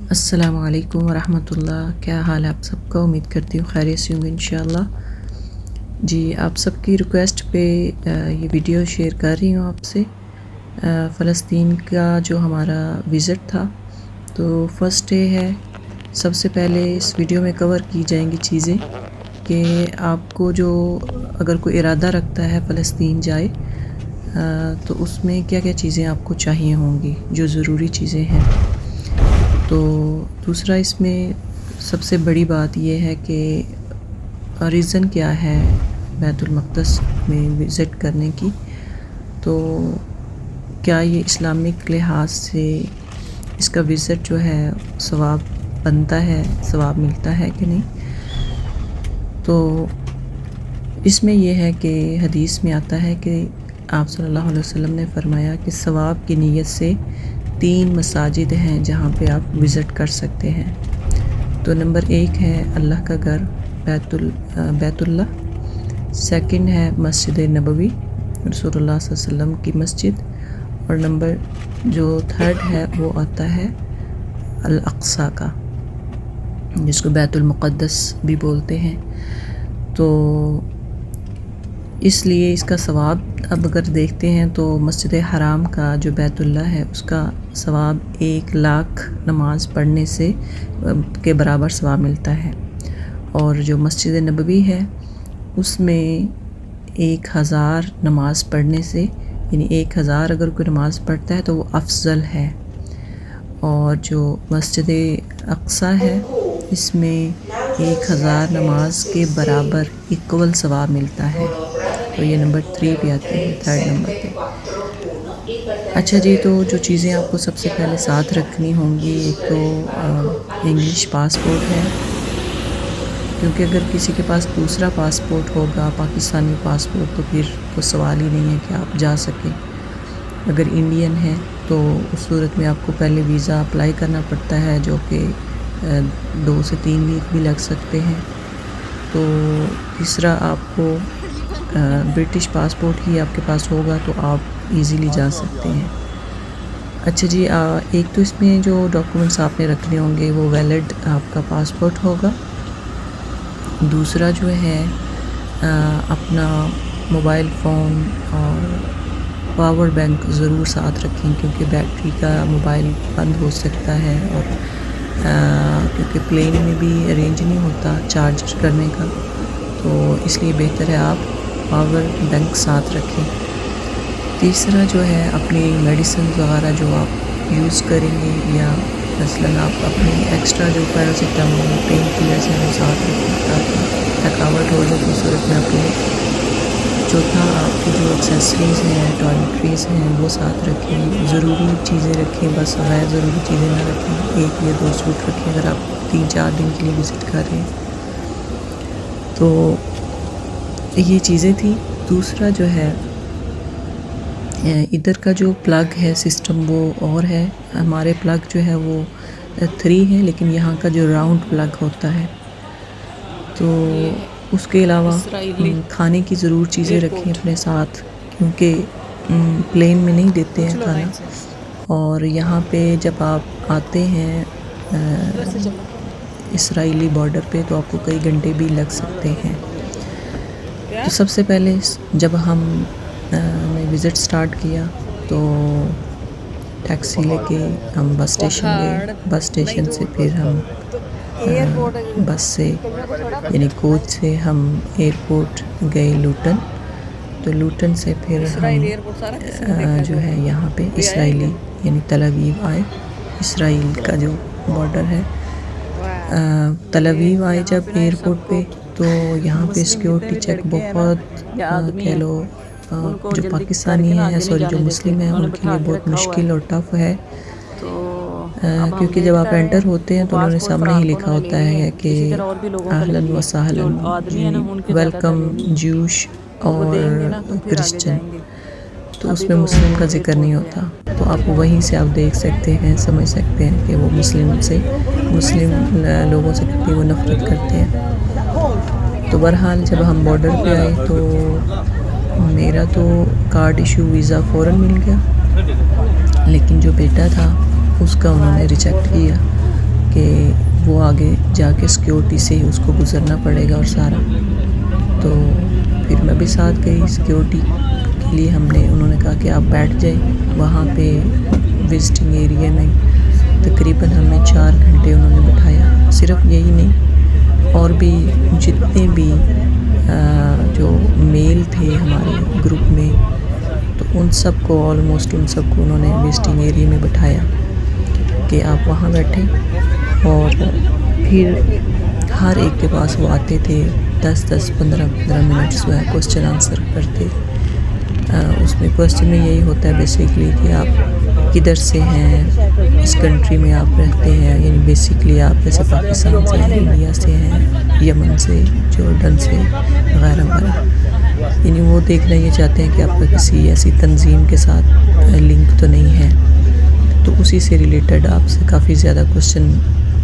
السلام علیکم ورحمۃ اللہ، کیا حال ہے آپ سب کا؟ امید کرتی ہوں خیریت سے ہوں گے انشاءاللہ۔ جی آپ سب کی ریکویسٹ پہ یہ ویڈیو شیئر کر رہی ہوں آپ سے۔ فلسطین کا جو ہمارا وزٹ تھا، تو فرسٹ ڈے ہے۔ سب سے پہلے اس ویڈیو میں کور کی جائیں گی چیزیں کہ آپ کو جو اگر کوئی ارادہ رکھتا ہے فلسطین جائے تو اس میں کیا کیا چیزیں آپ کو چاہیے ہوں گی، جو ضروری چیزیں ہیں۔ تو دوسرا اس میں سب سے بڑی بات یہ ہے کہ ریزن کیا ہے بیت المقدس میں وزٹ کرنے کی، تو کیا یہ اسلامک لحاظ سے اس کا وزٹ جو ہے ثواب بنتا ہے، ثواب ملتا ہے کہ نہیں۔ تو اس میں یہ ہے کہ حدیث میں آتا ہے کہ آپ صلی اللہ علیہ وسلم نے فرمایا کہ ثواب کی نیت سے 3 مساجد ہیں جہاں پہ آپ وزٹ کر سکتے ہیں۔ تو نمبر 1 ہے اللہ کا گھر بیت اللہ، سیکنڈ ہے مسجد نبوی رسول اللہ صلی اللہ علیہ وسلم کی مسجد، اور نمبر جو 3rd ہے وہ آتا ہے الاقصی کا، جس کو بیت المقدس بھی بولتے ہیں۔ تو اس لیے اس کا ثواب اب اگر دیکھتے ہیں تو مسجد حرام کا جو بیت اللہ ہے اس کا ثواب 1,00,000 نماز پڑھنے سے کے برابر ثواب ملتا ہے، اور جو مسجد نبوی ہے اس میں 1,000 نماز پڑھنے سے، یعنی 1,000 اگر کوئی نماز پڑھتا ہے تو وہ افضل ہے، اور جو مسجد اقصی ہے اس میں 1,000 نماز کے برابر ایکول ثواب ملتا ہے۔ تو یہ نمبر 3 پہ آتے ہیں، 3rd نمبر پہ۔ اچھا جی، تو جو چیزیں آپ کو سب سے پہلے ساتھ رکھنی ہوں گی، ایک تو انگلش پاسپورٹ ہے، کیونکہ اگر کسی کے پاس دوسرا پاسپورٹ ہوگا، پاکستانی پاسپورٹ، تو پھر تو سوال ہی نہیں ہے کہ آپ جا سکیں۔ اگر انڈین ہے تو اس صورت میں آپ کو پہلے ویزا اپلائی کرنا پڑتا ہے، جو کہ 2 سے 3 ویک بھی لگ سکتے ہیں۔ تو تیسرا آپ کو برٹش پاسپورٹ ہی آپ کے پاس ہوگا تو آپ ایزیلی جا سکتے ہیں۔ اچھا جی، ایک تو اس میں جو ڈاکومنٹس آپ نے رکھنے ہوں گے وہ ویلڈ آپ کا پاسپورٹ ہوگا۔ دوسرا جو ہے اپنا موبائل فون اور پاور بینک ضرور ساتھ رکھیں، کیونکہ بیٹری کا موبائل بند ہو سکتا ہے، اور کیونکہ پلین میں بھی ارینج نہیں ہوتا چارج کرنے کا، تو اس لیے بہتر ہے آپ پاور بینک ساتھ رکھیں۔ تیسرا جو ہے اپنی میڈیسن وغیرہ جو آپ یوز کریں گے، یا مثلاً آپ اپنی ایکسٹرا جو پیراسیٹامول پین کلرز ہیں وہ ساتھ رکھیں تاکہ تھکاوٹ ہو جائے تو صورت میں اپنی۔ چوتھا آپ کی جو ایکسیسریز ہیں، ٹوائلٹریز ہیں، وہ ساتھ رکھیں، ضروری چیزیں رکھیں، بس غیر ضروری چیزیں نہ رکھیں۔ 1 یا 2 سوٹ رکھیں اگر آپ 3-4 دن کے لیے وزٹ کر رہے ہیں۔ تو یہ چیزیں تھیں۔ دوسرا جو ہے ادھر کا جو پلگ ہے سسٹم وہ اور ہے، ہمارے پلگ جو ہے وہ 3 ہے، لیکن یہاں کا جو راؤنڈ پلگ ہوتا ہے۔ تو اس کے علاوہ کھانے کی ضرور چیزیں رکھیں اپنے ساتھ، کیونکہ پلین میں نہیں دیتے ہیں کھانا، اور یہاں پہ جب آپ آتے ہیں اسرائیلی بارڈر پہ تو آپ کو کئی گھنٹے بھی لگ سکتے ہیں۔ تو سب سے پہلے جب ہم نے وزٹ سٹارٹ کیا تو ٹیکسی لے کے ہم بس اسٹیشن گئے، بس اسٹیشن سے پھر ہم بس سے یعنی کوچ سے ہم ایئرپورٹ گئے لوٹن، تو لوٹن سے پھر ہم جو ہے یہاں پہ اسرائیلی یعنی تل ابیب آئے، اسرائیل کا جو بارڈر ہے۔ تل ابیب آئے جب ایئرپورٹ پہ تو یہاں پہ سیکیورٹی چیک بہت کہہ لو جو پاکستانی ہیں جو مسلم ہیں ان کے لیے بہت مشکل اور ٹف ہے، کیونکہ جب آپ انٹر ہوتے ہیں تو انہوں نے سامنے ہی لکھا ہوتا ہے کہ اہلاً و سہلاً، ویلکم جوش اور کرسچن، تو اس میں مسلم کا ذکر نہیں ہوتا۔ تو آپ وہیں سے آپ دیکھ سکتے ہیں، سمجھ سکتے ہیں کہ وہ مسلم لوگوں سے کتنی وہ نفرت کرتے ہیں۔ تو بہرحال جب ہم بارڈر پہ آئے تو میرا تو کارڈ ایشو ویزا فوراً مل گیا، لیکن جو بیٹا تھا اس کا انہوں نے ریجیکٹ کیا، کہ وہ آگے جا کے سیکیورٹی سے اس کو گزرنا پڑے گا اور سارا. تو پھر میں بھی ساتھ گئی سیکیورٹی کے لیے. انہوں نے کہا کہ آپ بیٹھ جائیں وہاں پہ وزٹنگ ایریا میں. تقریباً ہمیں 4 گھنٹے انہوں نے بٹھایا. صرف یہی نہیں، اور بھی جتنے بھی جو میل تھے ہمارے گروپ میں، تو ان سب کو آلموسٹ انہوں نے وزٹنگ ایریا میں بٹھایا کہ آپ وہاں بیٹھیں. اور پھر ہر ایک کے پاس وہ آتے تھے 10-15 منٹس جو ہے کوسچن آنسر کرتے. اس میں کوسچن میں یہی ہوتا ہے بیسیکلی کہ آپ کدھر سے ہیں، اس کنٹری میں آپ رہتے ہیں، یعنی بیسیکلی آپ جیسے پاکستان سے ہیں، انڈیا سے ہیں، یمن سے، جارڈن سے وغیرہ وغیرہ. یعنی وہ دیکھنا یہ چاہتے ہیں کہ آپ کا کسی ایسی تنظیم کے ساتھ لنک تو نہیں ہے. تو اسی سے ریلیٹڈ آپ سے کافی زیادہ کوسچن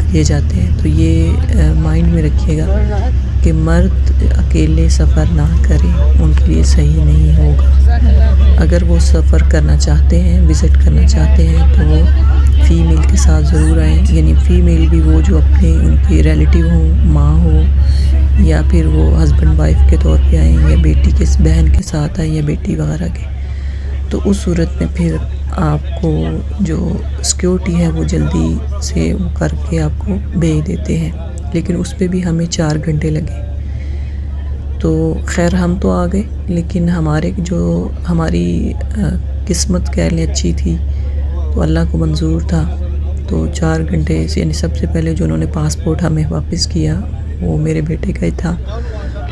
کیے جاتے ہیں. تو یہ مائنڈ میں رکھیے گا کہ مرد اکیلے سفر نہ کریں، ان کے لیے صحیح نہیں ہوگا. اگر وہ سفر کرنا چاہتے ہیں، وزٹ کرنا چاہتے ہیں، تو وہ فیمیل کے ساتھ ضرور آئیں. یعنی فیمیل بھی وہ جو ان کی ریلیٹیو ہوں، ماں ہو، یا پھر وہ ہسبینڈ وائف کے طور پہ آئیں، یا بیٹی کے بہن کے ساتھ آئیں، یا بیٹی وغیرہ کے. تو اس صورت میں پھر آپ کو جو سیکیورٹی ہے وہ جلدی سے وہ کر کے آپ کو بھیج دیتے ہیں. لیکن اس پہ بھی ہمیں 4 گھنٹے لگے. تو خیر ہم تو آ گئے، لیکن ہماری قسمت کہہ لیں اچھی تھی، تو اللہ کو منظور تھا. تو 4 گھنٹے سے، یعنی سب سے پہلے جو انہوں نے پاسپورٹ ہمیں واپس کیا وہ میرے بیٹے کا ہی تھا.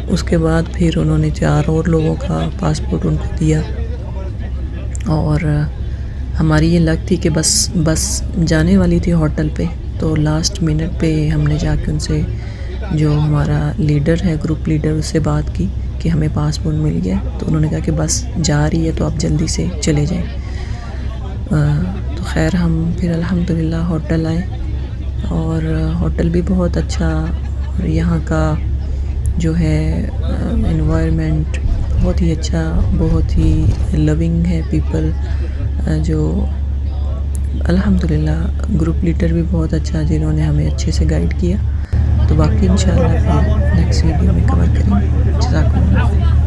اس کے بعد پھر انہوں نے 4 اور لوگوں کا پاسپورٹ ان کو دیا. اور ہماری یہ لک تھی کہ بس جانے والی تھی ہوٹل پہ. تو لاسٹ منٹ پہ ہم نے جا کے ان سے، جو ہمارا لیڈر ہے، گروپ لیڈر، اس سے بات کی کہ ہمیں پاسپورٹ مل گیا. تو انہوں نے کہا کہ بس جا رہی ہے تو آپ جلدی سے چلے جائیں. تو خیر ہم پھر الحمدللہ ہوٹل آئے، اور ہوٹل بھی بہت اچھا، اور یہاں کا جو ہے انوائرمنٹ بہت ہی اچھا، بہت ہی لونگ ہے پیپل. جو الحمدللہ گروپ لیڈر بھی بہت اچھا، جنہوں نے ہمیں اچھے سے گائیڈ کیا. تو باقی انشاءاللہ پھر نیکسٹ ویڈیو میں کور کریں گے. جزاکم اللہ.